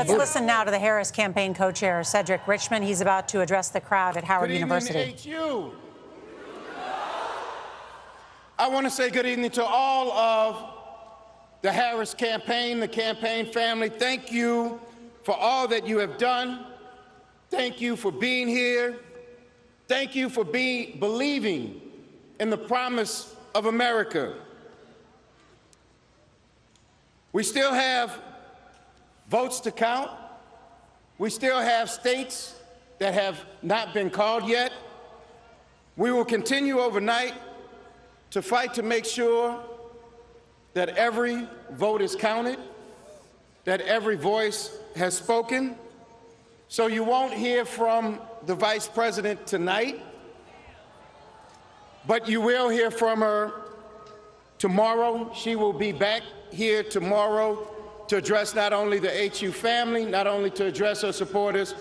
Let's listen now to the Harris campaign co-chair, Cedric Richmond. He's about to address the crowd at Howard University. Good evening, HU. I want to say good evening to all of the Harris campaign, the campaign family. Thank you for all that you have done. Thank you for being here. Thank you for believing in the promise of America. We still have votes to count. We still have states that have not been called yet. We will continue overnight to fight to make sure that every vote is counted, that every voice has spoken. So you won't hear from the Vice President tonight, but you will hear from her tomorrow. She will be back here tomorrow to address not only the HU family, not only to address her supporters,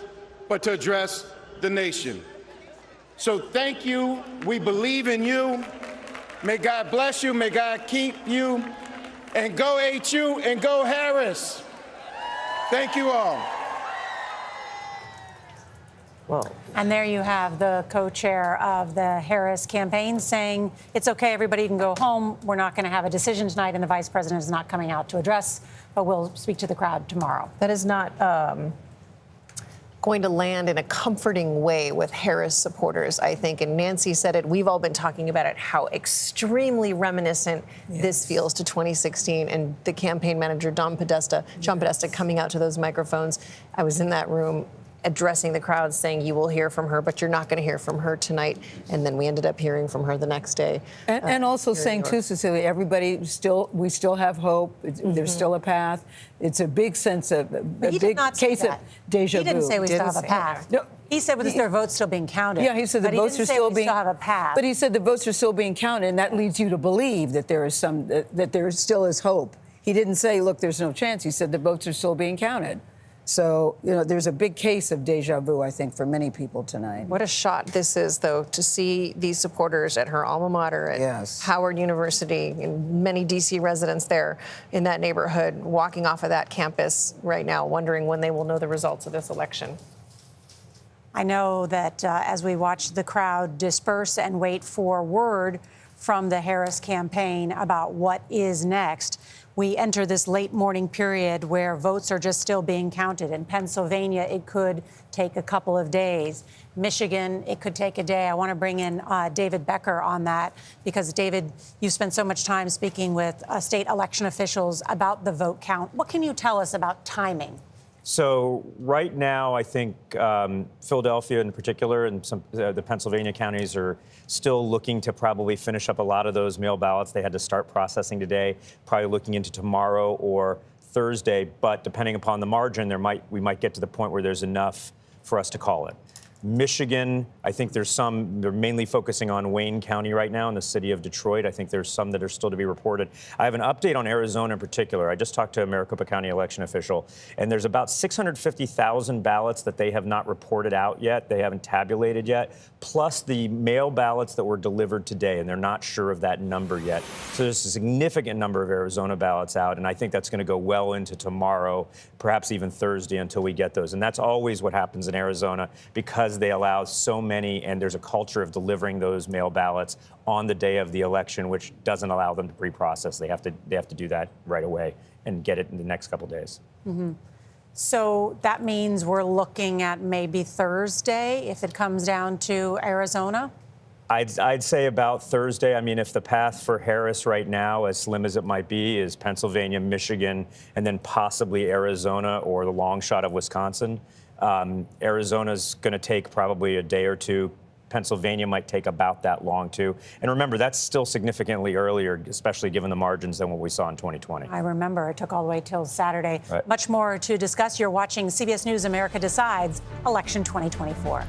but to address the nation. So thank you. We believe in you. May God bless you. May God keep you. And go HU and go Harris. Thank you all. Whoa. And there you have the co-chair of the Harris campaign saying it's okay, everybody can go home. We're not going to have a decision tonight, and the vice president is not coming out to address, but we'll speak to the crowd tomorrow. That is not going to land in a comforting way with Harris supporters, I think. And Nancy said it. We've all been talking about it, how extremely reminiscent this feels to 2016. And the campaign manager, John Podesta, coming out to those microphones. I was in that room addressing the crowd, saying you will hear from her, but you're not going to hear from her tonight. And then we ended up hearing from her the next day. And also saying too, Cecilia, we still have hope. There's still a path. It's a big sense of a big case of deja vu. He didn't say we still have a path. No. He said with their votes still being counted. Yeah, he said the votes are still being. Still have a path. But he said the votes are still being counted, and that leads you to believe that there is that there still is hope. He didn't say, look, there's no chance. He said the votes are still being counted. So, there's a big case of deja vu, I think, for many people tonight. What a shot this is, though, to see these supporters at her alma mater at Howard University, and many D.C. residents there in that neighborhood walking off of that campus right now, wondering when they will know the results of this election. I know that as we watch the crowd disperse and wait for word from the Harris campaign about what is next, we enter this late morning period where votes are just still being counted. In Pennsylvania, it could take a couple of days. Michigan, it could take a day. I want to bring in David Becker on that because, David, you spent so much time speaking with state election officials about the vote count. What can you tell us about timing? So right now, I think Philadelphia in particular and some the Pennsylvania counties are still looking to probably finish up a lot of those mail ballots. They had to start processing today, probably looking into tomorrow or Thursday. But depending upon the margin, we might get to the point where there's enough for us to call it. Michigan, I think they're mainly focusing on Wayne County right now in the city of Detroit. I think there's some that are still to be reported. I have an update on Arizona in particular. I just talked to a Maricopa County election official, and there's about 650,000 ballots that they have not reported out yet. They haven't tabulated yet, plus the mail ballots that were delivered today, and they're not sure of that number yet. So there's a significant number of Arizona ballots out, and I think that's going to go well into tomorrow, perhaps even Thursday until we get those. And that's always what happens in Arizona because they allow so many, and there's a culture of delivering those mail ballots on the day of the election, which doesn't allow them to pre-process. They have to do that right away and get it in the next couple of days. So that means we're looking at maybe Thursday if it comes down to Arizona? I'd say about Thursday. I mean, if the path for Harris right now, as slim as it might be, is Pennsylvania, Michigan, and then possibly Arizona or the long shot of Wisconsin, Arizona's going to take probably a day or two. Pennsylvania might take about that long, too. And remember, that's still significantly earlier, especially given the margins than what we saw in 2020. I remember. It took all the way till Saturday. Right. Much more to discuss. You're watching CBS News America Decides, Election 2024.